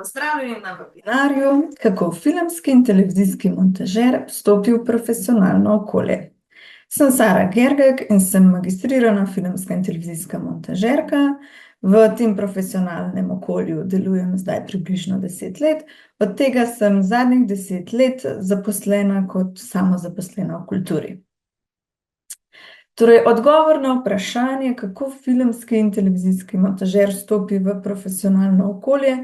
Pozdravljeni na webinarju, kako filmski in televizijski montažer vstopi v profesionalno okolje. Sem Sara Gergek in sem magistrirana filmska in televizijska montažerka. V tem profesionalnem okolju delujem zdaj približno 10 let, od tega sem zadnjih 10 let zaposlena kot samozaposlena v kulturi. Torej, odgovor na vprašanje, kako filmski in televizijski montažer vstopi v profesionalno okolje,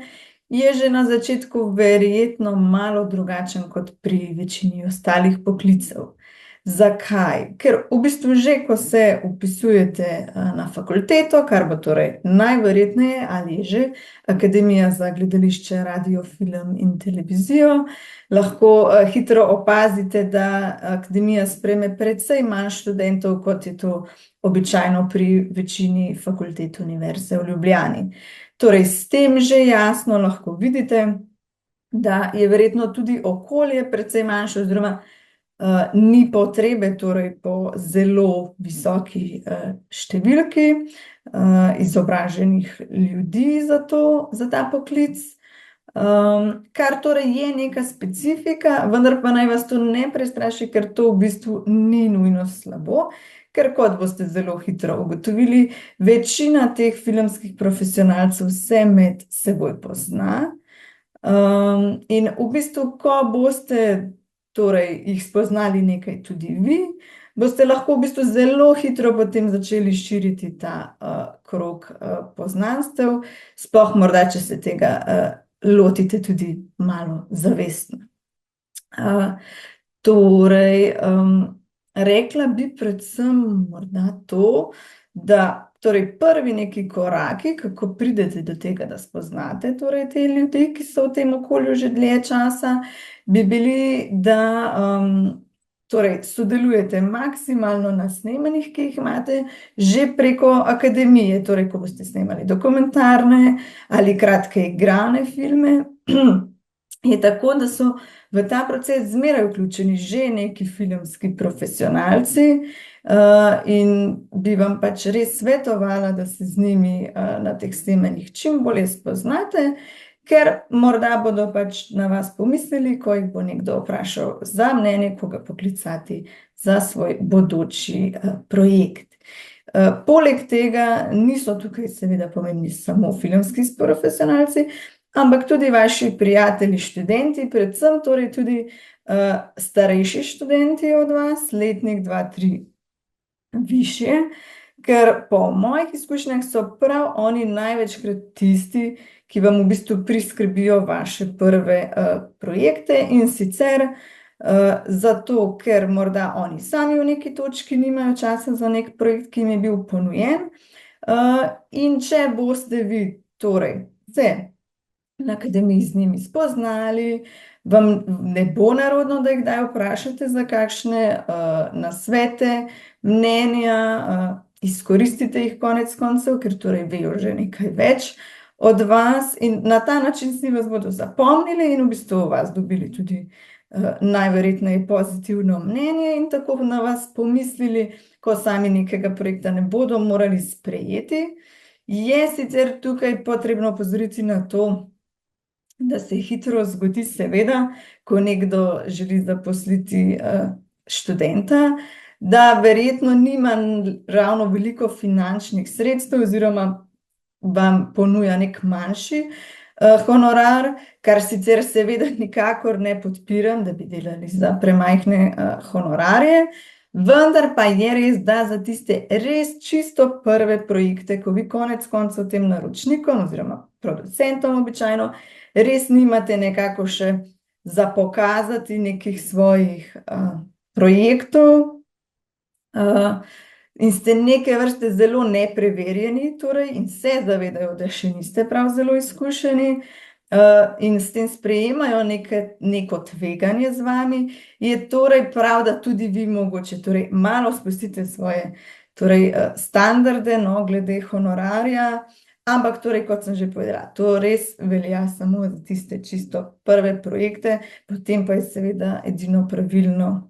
je že na začetku verjetno malo drugačen kot pri večini ostalih poklicev. Zakaj? Ker v bistvu že, ko se vpisujete na fakulteto, kar bo torej najverjetneje ali je že Akademija za gledališče, radio, film in televizijo, lahko hitro opazite, da akademija sprejme precej manj študentov, kot je to običajno pri večini fakultet Univerze v Ljubljani. Torej, s tem že jasno lahko vidite, da je verjetno tudi okolje precej manjše, oziroma ni potrebe torej po zelo visoki številki izobraženih ljudi za ta poklic, kar torej je neka specifika, vendar pa naj vas to ne prestraši, ker to v bistvu ni nujno slabo, ker kot boste zelo hitro ugotovili, večina teh filmskih profesionalcev se med seboj pozna. In v bistvu, ko boste torej jih spoznali nekaj tudi vi, boste lahko v bistvu zelo hitro potem začeli širiti ta krog poznanstev, sploh morda, če se tega lotite tudi malo zavestno. Torej, rekla bi predvsem morda to, da torej prvi neki koraki, kako pridete do tega, da spoznate torej te ljudi, ki so v tem okolju že dlje časa, bi bili, da torej sodelujete maksimalno na snemanjih, ki jih imate, že preko akademije, torej ko boste snemali dokumentarne ali kratke igrane filme, je tako, da so v ta proces zmeraj vključeni že neki filmski profesionalci, in bi vam pač res svetovala, da se z njimi na teh snemanjih čim bolje spoznate, ker morda bodo pač na vas pomislili, ko jih bo nekdo vprašal za mnenje, koga poklicati za svoj bodoči projekt. Poleg tega niso tukaj seveda pomembni samo filmski profesionalci, ampak tudi vaši prijatelji, študenti, predvsem torej tudi starejši študenti od vas, letnik 2-3 višje, ker po mojih izkušnjah so prav oni največkrat tisti, ki vam v bistvu priskrbijo vaše prve projekte, in sicer zato, ker morda oni sami v neki točki nimajo časa za nek projekt, ki jim je bil ponujen, in če boste vi torej se na akademiji z njimi spoznali, vam ne bo nerodno, da jih kdaj vprašate za kakšne nasvete, mnenja, izkoristite jih konec koncev, ker torej vejo že nekaj več od vas, in na ta način si vas bodo zapomnili in v bistvu o vas dobili tudi najverjetneje pozitivno mnenje in tako na vas pomislili, ko sami nekega projekta ne bodo morali sprejeti. Je sicer tukaj potrebno opozoriti na to, da se hitro zgodi seveda, ko nekdo želi zaposliti študenta, da verjetno nima ravno veliko finančnih sredstev oziroma vam ponuja nek manjši honorar, kar sicer seveda nikakor ne podpiram, da bi delali za premajhne honorarje, vendar pa je res, da za tiste res čisto prve projekte, ko vi konec koncev tem naročnikom oziroma producentom običajno res nimate nekako še za pokazati nekih svojih projektov, in ste neke vrste zelo nepreverjeni, torej, in se zavedajo, da še niste prav zelo izkušeni, in s tem sprejemajo neko tveganje z vami, je torej prav, da tudi vi mogoče torej malo spustite svoje torej standarde, no, glede honorarja, ampak torej, kot sem že povedala, to res velja samo za tiste čisto prve projekte, potem pa je seveda edino pravilno,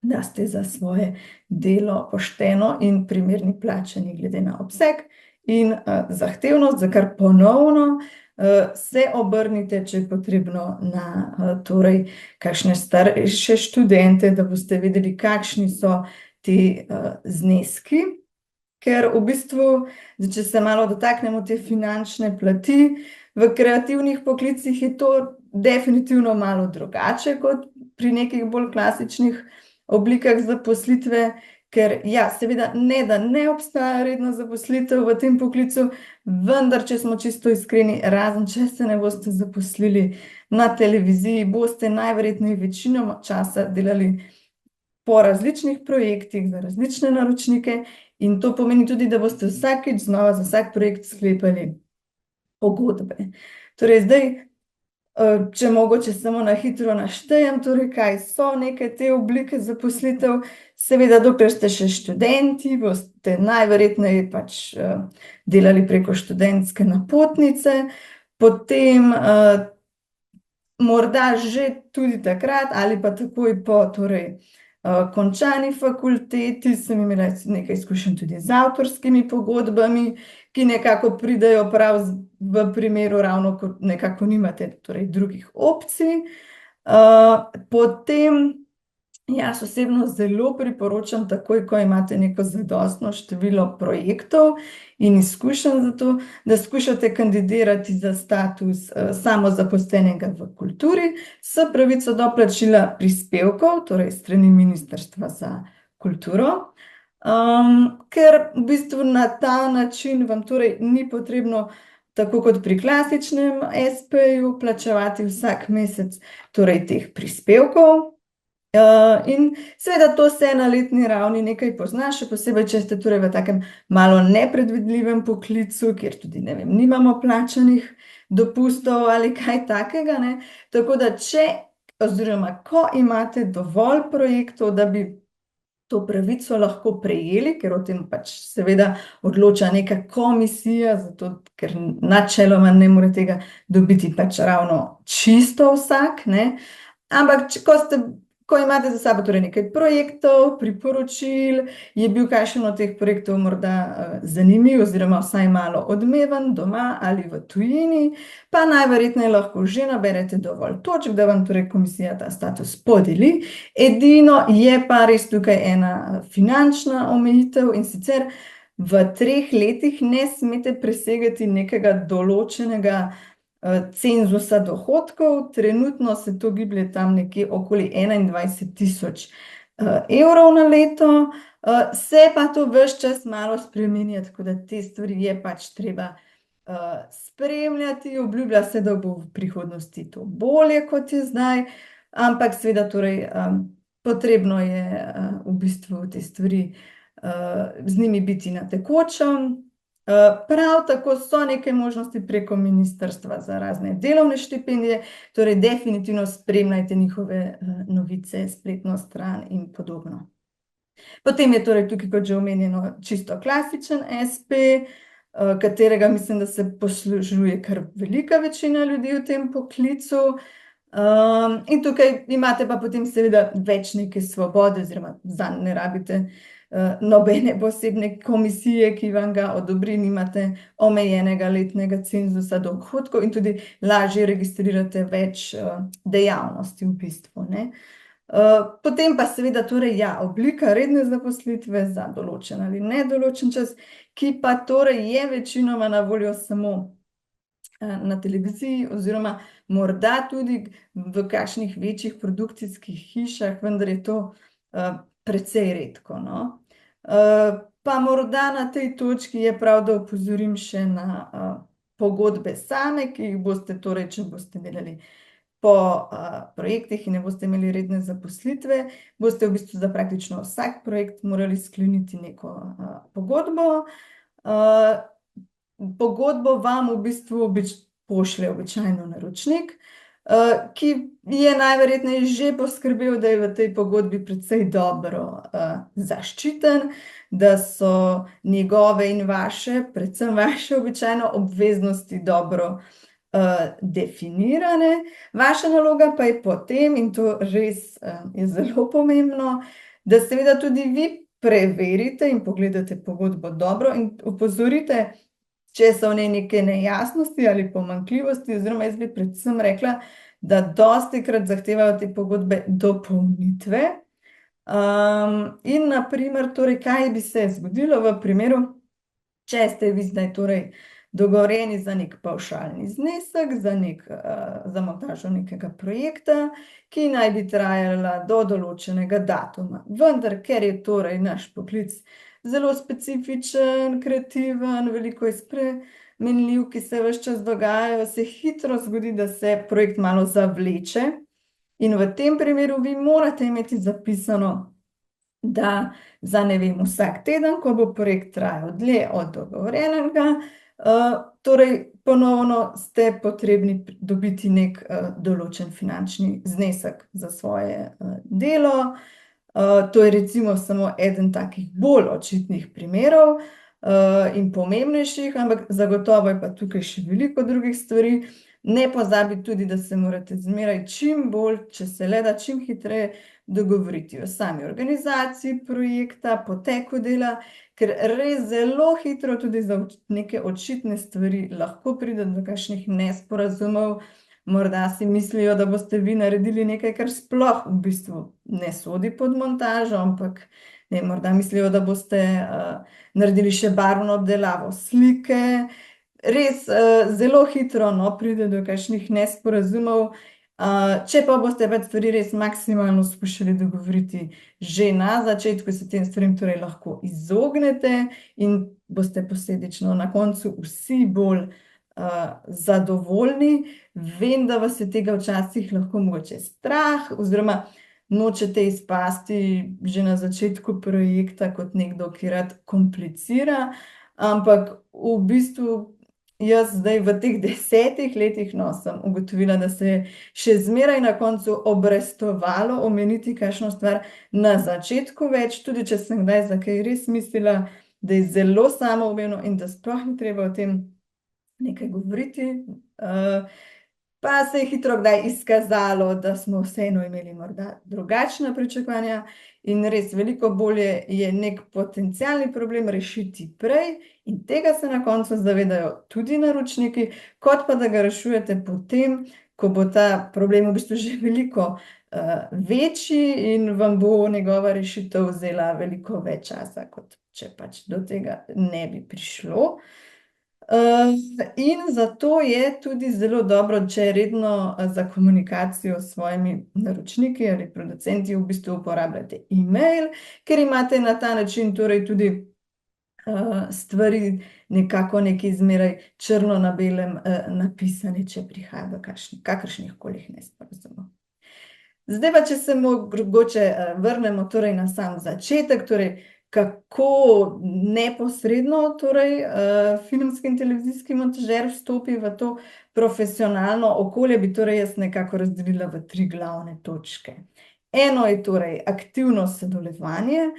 da ste za svoje delo pošteno in primerno plačani glede na obseg in zahtevnost, za kar ponovno se obrnite, če je potrebno, na torej kakšne starejše študente, da boste vedeli, kakšni so ti zneski. Ker v bistvu, če se malo dotaknemo te finančne plati, v kreativnih poklicih je to definitivno malo drugače kot pri nekih bolj klasičnih oblikah zaposlitve, ker ja, seveda ne, da ne obstaja redna zaposlitev v tem poklicu, vendar, če smo čisto iskreni, razen če se ne boste zaposlili na televiziji, boste najverjetneje večino časa delali po različnih projektih za različne naročnike in to pomeni tudi, da boste vsakič znova za vsak projekt sklepali pogodbe. Torej zdaj, če mogoče samo na hitro naštejem, torej kaj so neke te oblike zaposlitev, seveda dokler ste še študenti, boste najverjetneje pač delali preko študentske napotnice, potem morda že tudi takrat ali pa takoj po torej končani fakulteti sem imela nekaj izkušenj tudi z avtorskimi pogodbami, ki nekako pridejo prav v primeru ravno, ko nekako nimate torej drugih opcij. Potem jaz osebno zelo priporočam takoj, ko imate neko zadostno število projektov in izkušenj za to, da skušate kandidirati za status samozaposlenega v kulturi s pravico do plačila prispevkov, torej s strani Ministrstva za kulturo, ker v bistvu na ta način vam torej ni potrebno, tako kot pri klasičnem espeju, plačevati vsak mesec torej teh prispevkov. In seveda to se na letni ravni nekaj pozna, še posebej, če ste torej v takem malo nepredvidljivem poklicu, kjer tudi, ne vem, nimamo plačanih dopustov ali kaj takega, ne. Tako da če oziroma ko imate dovolj projektov, da bi to pravico lahko prejeli, ker o tem pač seveda odloča neka komisija, zato ker načeloma ne more tega dobiti pač ravno čisto vsak, ne. Ampak ko imate za sabo torej nekaj projektov, priporočil, je bil kakšen od teh projektov morda zanimiv oziroma vsaj malo odmeven doma ali v tujini, pa najverjetneje lahko že naberete dovolj točk, da vam torej komisija ta status podeli. Edino je pa res tukaj ena finančna omejitev, in sicer v 3 letih ne smete presegati nekega določenega cenzusa dohodkov, trenutno se to giblje tam nekje okoli 21 000 evrov na leto, se pa to ves čas malo spreminja, tako da te stvari je pač treba spremljati, obljublja se, da bo v prihodnosti to bolje, kot je zdaj, ampak seveda torej potrebno je v bistvu te stvari z njimi biti na tekočem. Prav tako so neke možnosti preko ministrstva za razne delovne štipendije, torej definitivno spremljajte njihove novice, spletno stran in podobno. Potem je torej tukaj, kot že omenjeno, čisto klasičen espe, katerega mislim, da se poslužuje kar velika večina ljudi v tem poklicu. In tukaj imate pa potem seveda več neke svobode oziroma zanj ne rabite nobene posebne komisije, ki vam ga odobri, nimate omejenega letnega cenzusa dohodkov in tudi lažje registrirate več dejavnosti v bistvu, ne. Potem pa seveda torej ja, oblika redne zaposlitve za določen ali nedoločen čas, ki pa torej je večinoma na voljo samo na televiziji oziroma morda tudi v kakšnih večjih produkcijskih hišah, vendar je to precej redko, no. Pa morda na tej točki je prav, da opozorim še na pogodbe same, ki jih boste torej, če boste delali po projektih in ne boste imeli redne zaposlitve, boste v bistvu za praktično vsak projekt morali skleniti neko pogodbo. Pogodbo vam v bistvu pošlje običajno naročnik, ki je najverjetneje že poskrbel, da je v tej pogodbi precej dobro zaščiten, da so njegove in vaše, predvsem vaše običajno obveznosti dobro definirane. Vaša naloga pa je potem, in to res je zelo pomembno, da seveda tudi vi preverite in pogledate pogodbo dobro in opozorite če so v njej neke nejasnosti ali pomanjkljivosti, oziroma jaz bi predvsem rekla, da dosti krat zahtevajo te pogodbe dopolnitve. In naprimer, torej, kaj bi se zgodilo v primeru, če ste vi zdaj torej dogovorjeni za nek pavšalni znesek, za montažo nekega projekta, ki naj bi trajala do določenega datuma. Vendar, ker je torej naš poklic zelo specifičen, kreativen, veliko je spremenljiv, ki se ves čas dogajajo, se hitro zgodi, da se projekt malo zavleče. In v tem primeru vi morate imeti zapisano, da za, ne vem, vsak teden, ko bo projekt trajal dlje od dogovorjenega, torej ponovno ste potrebni dobiti nek določen finančni znesek za svoje delo. To je recimo samo eden takih bolj očitnih primerov in pomembnejših, ampak zagotovo je pa tukaj še veliko drugih stvari. Ne pozabiti tudi, da se morate zmeraj čim bolj, če se le da, čim hitreje dogovoriti o sami organizaciji projekta, poteku dela, ker res zelo hitro tudi za neke očitne stvari lahko pride do kakšnih nesporazumov. Morda si mislijo, da boste vi naredili nekaj, kar sploh v bistvu ne sodi pod montažo, ampak morda mislijo, da boste naredili še barvno obdelavo slike. Res zelo hitro pride do kakšnih nesporazumov. Če pa boste pač stvari res maksimalno skušali dogovoriti že na začetku, se tem stvarem torej lahko izognete in boste posledično na koncu vsi bolj zadovoljni. Vem, da vas je tega včasih lahko mogoče strah, oziroma nočete izpasti že na začetku projekta kot nekdo, ki rad komplicira, ampak v bistvu jaz zdaj v teh 10 letih sem ugotovila, da se je še zmeraj na koncu obrestovalo omeniti kakšno stvar na začetku več, tudi če sem kdaj za kaj res mislila, da je zelo samoumevno in da sploh ni treba o tem nekaj govoriti. Pa se je hitro kdaj izkazalo, da smo vseeno imeli morda drugačna pričakovanja in res veliko bolje je nek potencialni problem rešiti prej in tega se na koncu zavedajo tudi naročniki, kot pa da ga rešujete potem, ko bo ta problem v bistvu že veliko večji in vam bo njegova rešitev vzela veliko več časa, kot če pač do tega ne bi prišlo. In zato je tudi zelo dobro, če redno za komunikacijo s svojimi naročniki ali producenti v bistvu uporabljate e-mail, ker imate na ta način torej tudi stvari nekako nekaj zmeraj črno na belem napisane, če prihaja do kakršnih koli nesporazumov. Zdaj pa, če se mogoče vrnemo torej na sam začetek, torej kako neposredno torej filmski in televizijski montažer vstopi v to profesionalno okolje, bi torej jaz nekako razdelila v 3 glavne točke. Eno je torej aktivno sodelovanje,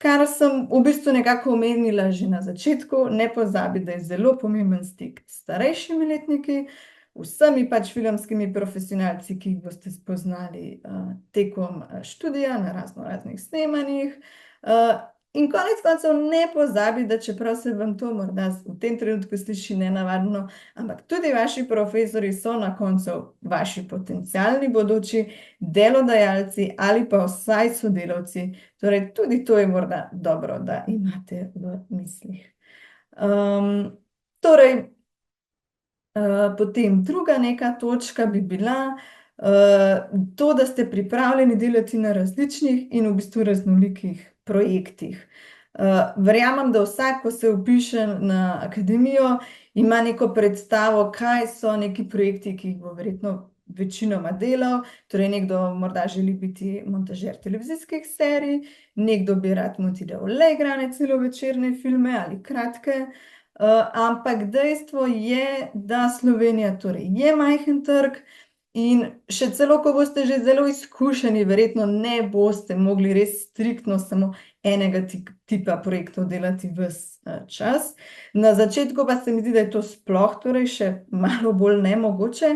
kar sem v bistvu nekako omenila že na začetku. Ne pozabi, da je zelo pomemben stik s starejšimi letniki, vsemi pač filmskimi profesionalci, ki jih boste spoznali tekom študija na raznih snemanjih. In konec koncev ne pozabi, da čeprav se vam to morda v tem trenutku sliši nenavadno, ampak tudi vaši profesorji so na koncu vaši potencialni bodoči delodajalci ali pa vsaj sodelavci. Torej tudi to je morda dobro, da imate v mislih. Torej, potem druga neka točka bi bila to, da ste pripravljeni delati na različnih in v bistvu raznolikih projektih. Verjamem, da vsak, ko se vpiše na akademijo, ima neko predstavo, kaj so neki projekti, ki jih bo verjetno večinoma delal. Torej nekdo morda želi biti montažer televizijskih serij, nekdo bi rad montiral le igrane celovečerne filme ali kratke. Ampak dejstvo je, da Slovenija torej je majhen trg in še celo, ko boste že zelo izkušeni, verjetno ne boste mogli res striktno samo enega tipa projektov delati ves čas. Na začetku pa se mi zdi, da je to sploh torej še malo bolj nemogoče,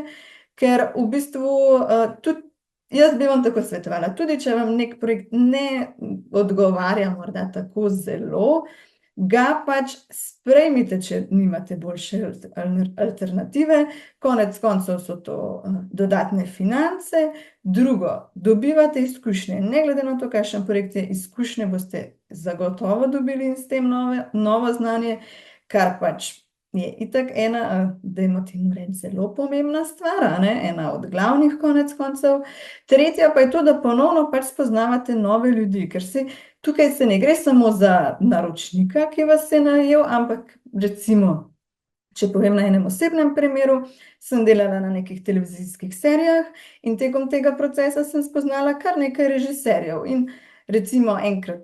ker v bistvu tudi jaz bi vam tako svetovala, tudi če vam nek projekt ne odgovarja morda tako zelo, ga pač sprejmite, če nimate boljše alternative. Konec koncev so to dodatne finance. Drugo, dobivate izkušnje. Ne glede na to, kakšen projekt je, izkušnje boste zagotovo dobili in s tem novo znanje, kar pač je itak ena, dajmo temu reči, zelo pomembna stvar, ena od glavnih konec koncev. Tretja pa je to, da ponovno pač spoznavate nove ljudi, ker tukaj se ne gre samo za naročnika, ki vas je najel, ampak recimo, če povem na enem osebnem primeru, sem delala na nekih televizijskih serijah in tekom tega procesa sem spoznala kar nekaj režiserjev. In recimo enkrat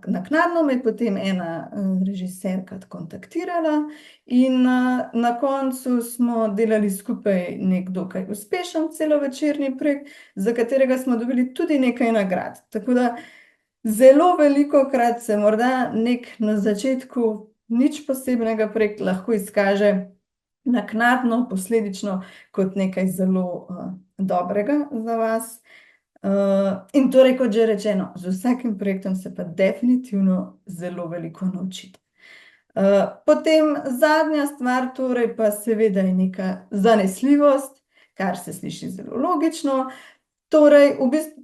naknadno me je potem ena režiserka kontaktirala in na koncu smo delali skupaj nek dokaj uspešen celovečerni projekt, za katerega smo dobili tudi nekaj nagrad. Tako da zelo velikokrat se morda na začetku nič posebnega projekt lahko izkaže naknadno, posledično kot nekaj zelo dobrega za vas. In torej, kot že rečeno, z vsakim projektom se pa definitivno zelo veliko naučite. Potem zadnja stvar, torej pa seveda je neka zanesljivost, kar se sliši zelo logično. Torej,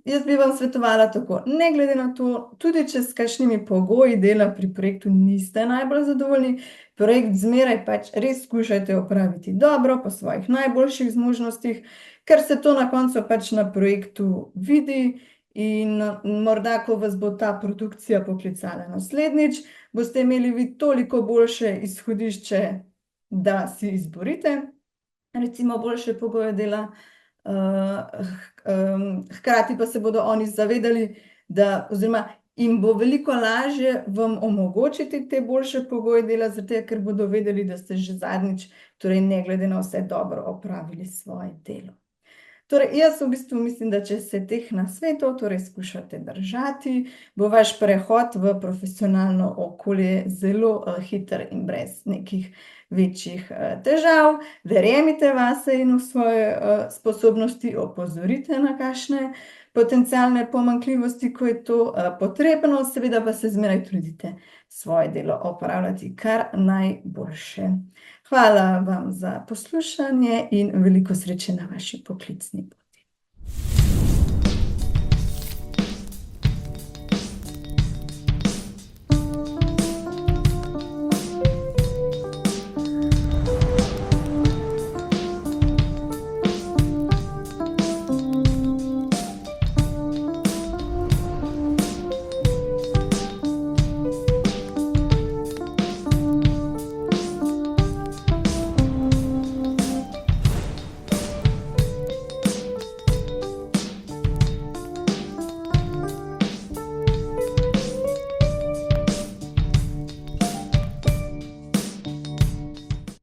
jaz bi vam svetovala tako, ne glede na to, tudi če s kakšnimi pogoji dela pri projektu niste najbolj zadovoljni, projekt zmeraj pač res skušajte opraviti dobro, po svojih najboljših zmožnostih, ker se to na koncu pač na projektu vidi in morda, ko vas bo ta produkcija poklicala naslednjič, boste imeli vi toliko boljše izhodišče, da si izborite, recimo boljše pogoje dela. Hkrati pa se bodo oni zavedali, oziroma jim bo veliko lažje vam omogočiti te boljše pogoje dela, zato ker bodo vedeli, da ste že zadnjič, torej ne glede na vse, dobro opravili svoje delo. Torej, jaz v bistvu mislim, da če se teh nasvetov torej skušate držati, bo vaš prehod v profesionalno okolje zelo hiter in brez nekih večjih težav. Verjemite vase in v svoje sposobnosti, opozorite na kakšne potencialne pomanjkljivosti, ko je to potrebno, seveda pa se zmeraj trudite svoje delo opravljati kar najboljše. Hvala vam za poslušanje in veliko sreče na vaši poklicni poti.